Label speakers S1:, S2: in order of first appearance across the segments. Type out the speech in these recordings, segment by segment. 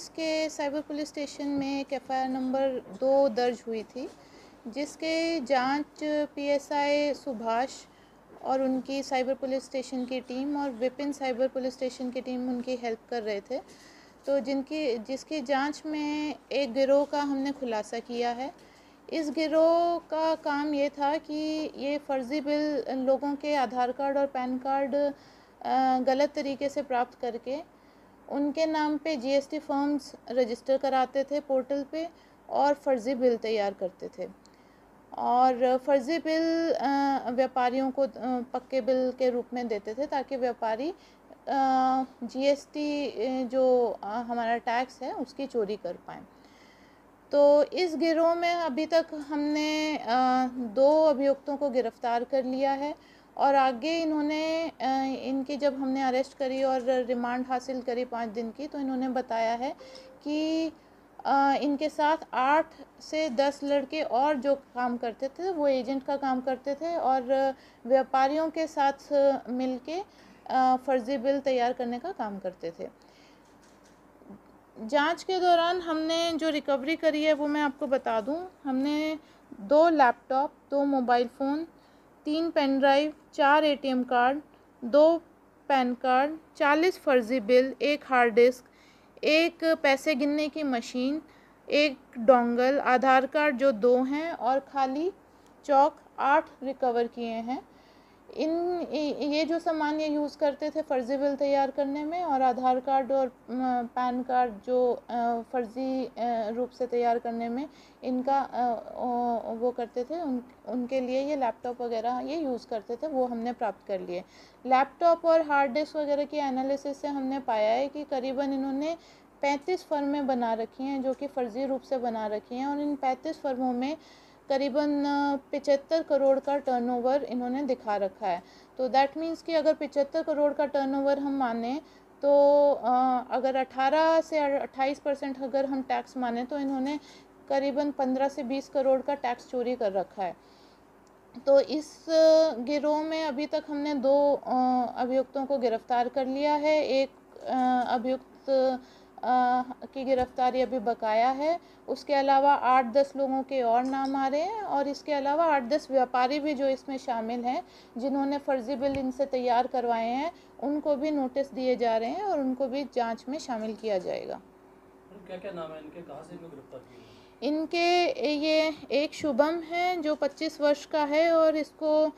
S1: के cyber police station में एक एफआईआर नंबर 2 दर्ज हुई थी, जिसके जांच पीएसआई सुभाष और उनकी साइबर पुलिस स्टेशन की टीम और विपिन साइबर पुलिस स्टेशन की टीम उनकी हेल्प कर रहे थे। तो जिसकी जांच में एक गिरोह का हमने खुलासा किया है। इस गिरोह का काम ये था कि ये फ़र्ज़ी बिल लोगों के आधार कार्ड और पैन कार्ड गलत तरीके से प्राप्त करके उनके नाम पे जीएसटी फॉर्म्स रजिस्टर कराते थे पोर्टल पे और फ़र्ज़ी बिल तैयार करते थे और फ़र्ज़ी बिल व्यापारियों को पक्के बिल के रूप में देते थे ताकि व्यापारी जीएसटी जो हमारा टैक्स है उसकी चोरी कर पाएँ। तो इस गिरोह में अभी तक हमने 2 अभियुक्तों को गिरफ़्तार कर लिया है और आगे इन्होंने इनकी जब हमने अरेस्ट करी और रिमांड हासिल करी 5 दिन की, तो इन्होंने बताया है कि इनके साथ 8 से 10 लड़के और जो काम करते थे वो एजेंट का काम करते थे और व्यापारियों के साथ मिलके फ़र्ज़ी बिल तैयार करने का काम करते थे। जांच के दौरान हमने जो रिकवरी करी है वो मैं आपको बता दूं। हमने 2 laptop, 2 mobile phone, 3 pen drive, 4 ATM card, 2 PAN card, 40 फ़र्ज़ी बिल, 1 हार्ड डिस्क, 1 पैसे गिनने की मशीन, 1 डोंगल, आधार कार्ड जो 2 हैं और खाली चौक 8 रिकवर किए हैं। ये जो सामान ये यूज़ करते थे फ़र्ज़ी बिल तैयार करने में और आधार कार्ड और पैन कार्ड जो फ़र्ज़ी रूप से तैयार करने में इनका वो करते थे, उनके लिए ये लैपटॉप वगैरह ये यूज़ करते थे, वो हमने प्राप्त कर लिए। लैपटॉप और हार्ड डिस्क वगैरह की एनालिसिस से हमने पाया है कि करीबन इन्होंने 35 फ़र्में बना रखी हैं जो कि फ़र्ज़ी रूप से बना रखी हैं और इन 35 फ़र्मों में करीबन 75 करोड़ का टर्नओवर इन्होंने दिखा रखा है। तो दैट मीन्स कि अगर 75 करोड़ का टर्नओवर हम माने तो अगर 18 से 28% अगर हम टैक्स माने तो इन्होंने करीबन 15 से 20 करोड़ का टैक्स चोरी कर रखा है। तो इस गिरोह में अभी तक हमने 2 अभियुक्तों को गिरफ़्तार कर लिया है। एक अभियुक्त की गिरफ़्तारी अभी बकाया है। उसके अलावा 8-10 लोगों के और नाम आ रहे हैं और इसके अलावा 8-10 व्यापारी भी जो इसमें शामिल हैं, जिन्होंने फ़र्ज़ी बिल इनसे तैयार करवाए हैं, उनको भी नोटिस दिए जा रहे हैं और उनको भी जांच में शामिल किया जाएगा।
S2: क्या-क्या नाम है इनके, कहाँ से इनको गिरफ्तार किया?
S1: इनके ये एक शुभम है जो 25 वर्ष का है और इसको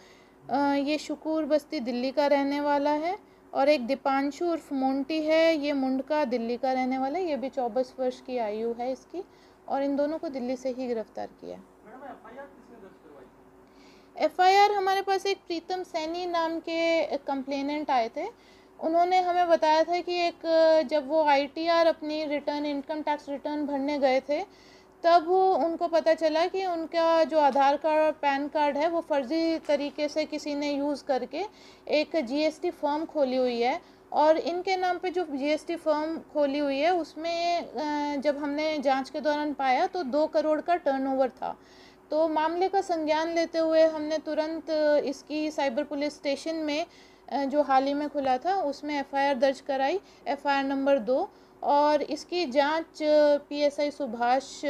S1: ये शुकूर बस्ती दिल्ली का रहने वाला है और एक दीपांशु उर्फ मोंटी है, ये मुंडका दिल्ली का रहने वाला है, ये भी 24 वर्ष की आयु है इसकी और इन दोनों को दिल्ली से ही गिरफ्तार किया।
S2: मैडम एफआईआर किसने दर्ज करवाई थी?
S1: एफआईआर हमारे पास एक प्रीतम सैनी नाम के कंप्लेनेंट आए थे। उन्होंने हमें बताया था कि जब वो आईटीआर अपनी रिटर्न इनकम टैक्स रिटर्न भरने गए थे तब उनको पता चला कि उनका जो आधार कार्ड और पैन कार्ड है वो फ़र्ज़ी तरीके से किसी ने यूज़ करके एक जीएसटी फर्म खोली हुई है और इनके नाम पे जो जीएसटी फर्म खोली हुई है उसमें जब हमने जांच के दौरान पाया तो 2 करोड़ का टर्नओवर था। तो मामले का संज्ञान लेते हुए हमने तुरंत इसकी साइबर पुलिस स्टेशन में जो हाल ही में खुला था उसमें एफआईआर दर्ज कराई, एफआईआर नंबर 2 और इसकी जांच पीएसआई सुभाष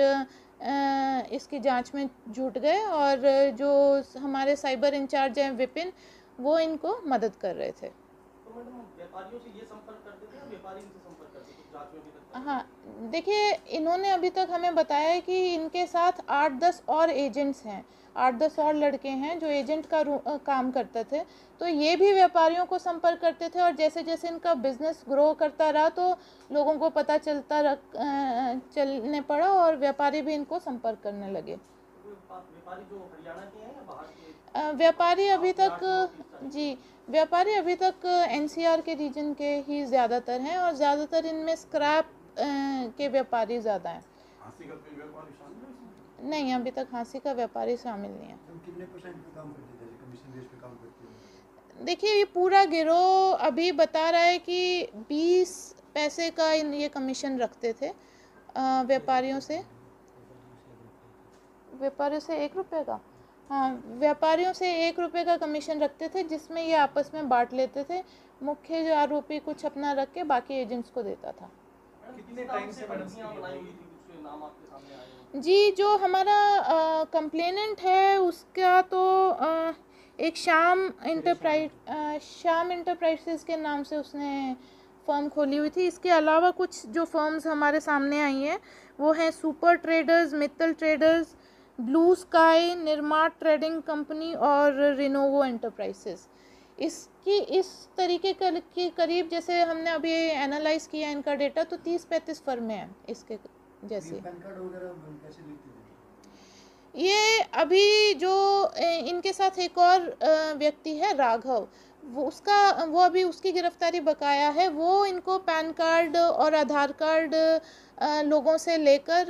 S1: इसकी जांच में जुट गए और जो हमारे साइबर इंचार्ज हैं विपिन, वो इनको मदद कर रहे थे।
S2: तो मैडम व्यापारियों से ये संपर्क करते थे या व्यापारी इनसे संपर्क करते थे जांच में अभी तक?
S1: हाँ, देखिए इन्होंने अभी तक हमें बताया है कि इनके साथ 8-10 और एजेंट्स हैं, 8-10 और लड़के हैं जो एजेंट का काम करते थे। तो ये भी व्यापारियों को संपर्क करते थे और जैसे जैसे इनका बिजनेस ग्रो करता रहा तो लोगों को पता चलने पड़ा और व्यापारी भी इनको संपर्क करने लगे।
S2: व्यापारी जो हरियाणा के हैं या बाहर के?
S1: व्यापारी अभी तक एनसीआर के रीजन के ही ज़्यादातर हैं और ज़्यादातर इनमें स्क्रैप के व्यापारी ज़्यादा हैं।
S2: हांसी का कोई व्यापारी शामिल है इसमें?
S1: नहीं, अभी तक हांसी का व्यापारी शामिल नहीं है।
S2: तो कितने परसेंट पे काम करते थे, कमीशन बेस पे काम करते हैं?
S1: देखिए ये पूरा गिरोह अभी बता रहा है कि 20 पैसे का ये कमीशन रखते थे व्यापारियों से 1 रुपये का। हाँ, व्यापारियों से 1 रुपये का कमीशन रखते थे जिसमें ये आपस में बांट लेते थे। मुख्य जो आरोपी कुछ अपना रख के बाकी एजेंट्स को देता था।
S2: कितने टाइम से मैडम बनाई हुई थी, कुछ नाम आपके सामने आए हो?
S1: जी, जो हमारा कंप्लेनेंट है उसका तो एक श्याम इंटरप्राइजेस के नाम से उसने फर्म खोली हुई थी। इसके अलावा कुछ जो फर्म्स हमारे सामने आई हैं वो हैं super traders, Mittal traders, blue sky, Nirmat trading company और रिनोवो एंटरप्राइजेस। इसकी इस तरीके के करीब, जैसे हमने अभी एनालाइज किया इनका डेटा, तो 30-35 फर्में हैं इसके जैसी।
S3: पैन कार्ड वगैरह कैसे लिखते थे?
S1: ये अभी जो इनके साथ एक और व्यक्ति है राघव, वो अभी उसकी गिरफ्तारी बकाया है। वो इनको पैन कार्ड और आधार कार्ड लोगों से लेकर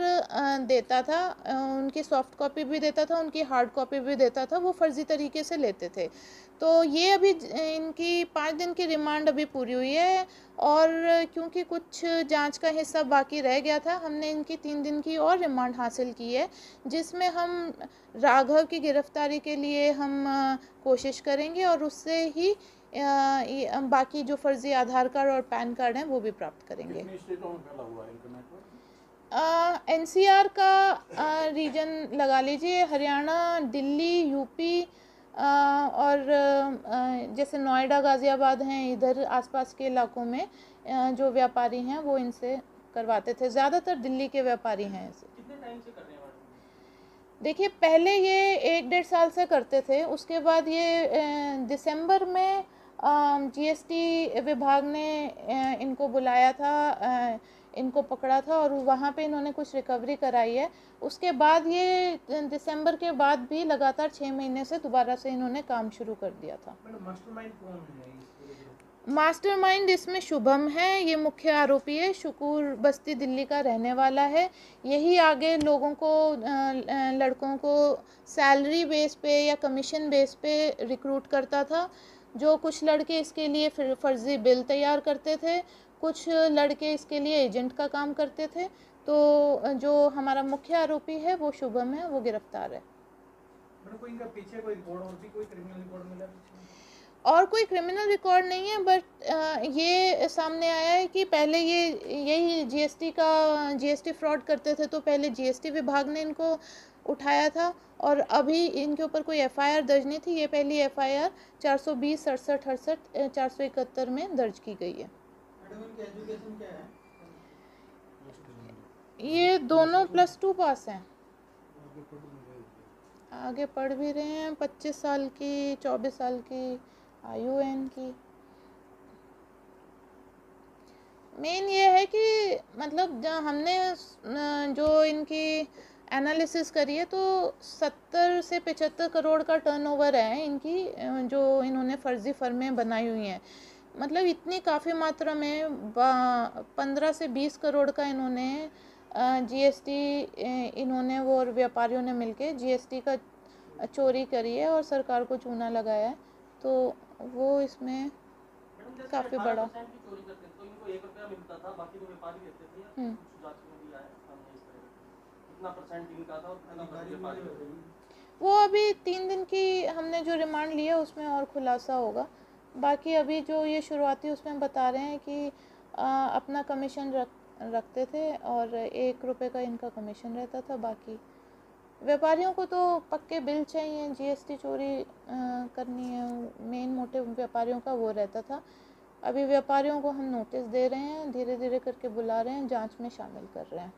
S1: देता था, उनकी सॉफ्ट कॉपी भी देता था, उनकी हार्ड कॉपी भी देता था, वो फर्जी तरीके से लेते थे। तो ये अभी इनकी 5 दिन की रिमांड अभी पूरी हुई है, और क्योंकि कुछ जांच का हिस्सा बाकी रह गया था, हमने इनकी 3 दिन की और रिमांड हासिल की है, जिसमें हम राघव की गिरफ्तारी के लिए हम कोशिश करेंगे और उससे ही बाकी जो फर्जी आधार कार्ड और पैन कार्ड हैं वो भी प्राप्त करेंगे।
S3: कितनी स्टेटों में फैला हुआ है इनका नेटवर्क?
S1: एनसीआर का रीजन लगा लीजिए, हरियाणा, दिल्ली, यूपी और जैसे नोएडा, गाज़ियाबाद हैं, इधर आसपास के इलाकों में जो व्यापारी हैं वो इनसे करवाते थे। ज़्यादातर दिल्ली के व्यापारी हैं इसे।
S2: कितने टाइम से कर रहे हैं मैडम?
S1: देखिए, पहले ये 1-1.5 साल से करते थे, उसके बाद ये दिसंबर में जीएसटी विभाग ने इनको बुलाया था, इनको पकड़ा था और वहाँ पे इन्होंने कुछ रिकवरी कराई है। उसके बाद ये दिसंबर के बाद भी लगातार 6 महीने से दोबारा से इन्होंने काम शुरू कर दिया था।
S3: मैडम मास्टरमाइंड कौन है इस पूरे ग्रुप?
S1: मास्टरमाइंड इसमें शुभम है, ये मुख्य आरोपी है, शुकूर बस्ती दिल्ली का रहने वाला है। यही आगे लोगों को, लड़कों को सैलरी बेस पे या कमीशन बेस पे रिक्रूट करता था। जो कुछ लड़के इसके लिए फिर फर्जी बिल तैयार करते थे, कुछ लड़के इसके लिए एजेंट का काम करते थे। तो जो हमारा मुख्य आरोपी है वो शुभम है, वो गिरफ्तार है।
S3: मैडम कोई इनका पीछे कोई रिकॉर्ड और भी कोई क्रिमिनल रिकॉर्ड मिला पीछे?
S1: और कोई क्रिमिनल रिकॉर्ड नहीं है, बट ये सामने आया है कि पहले ये यही जीएसटी फ्रॉड करते थे, तो पहले जीएसटी विभाग ने इनको उठाया था और अभी इनके ऊपर कोई एफआईआर दर्ज नहीं थी। ये पहली एफआईआर 420, 67, 68, 471 में दर्ज की गई है।
S2: मैडम इनकी एजुकेशन क्या है?
S1: ये दोनों +2 पास हैं, आगे पढ़ भी रहे हैं। 25 साल की, 24 साल की आयु है इनकी। मेन ये है कि मतलब हमने जो इनकी एनालिसिस करी है, तो 70 से 75 करोड़ का टर्नओवर है इनकी, जो इन्होंने फ़र्ज़ी फर्में बनाई हुई हैं। मतलब इतनी काफ़ी मात्रा में 15 से 20 करोड़ का इन्होंने जीएसटी, इन्होंने वो और व्यापारियों ने मिलके जीएसटी का चोरी करी है और सरकार को चूना लगाया है। तो वो इसमें काफ़ी बड़ा।
S2: की चोरी करते थे तो इनको 1 रुपया मिलता था, बाकी तो व्यापारी लेते थे, या कुछ जांच में भी आया सामने इस तरह का? कितना परसेंट इनका था और कितना व्यापारी लेते थे?
S1: वो अभी 3 दिन की हमने जो रिमांड लिया उसमें और खुलासा होगा। बाकी अभी जो ये शुरुआती उसमें बता रहे हैं कि अपना कमीशन रखते थे और 1 रुपये का इनका कमीशन रहता था। बाकी व्यापारियों को तो पक्के बिल चाहिए, जीएसटी चोरी करनी है, मेन मोटिव व्यापारियों का वो रहता था। अभी व्यापारियों को हम नोटिस दे रहे हैं, धीरे धीरे करके बुला रहे हैं, जांच में शामिल कर रहे हैं।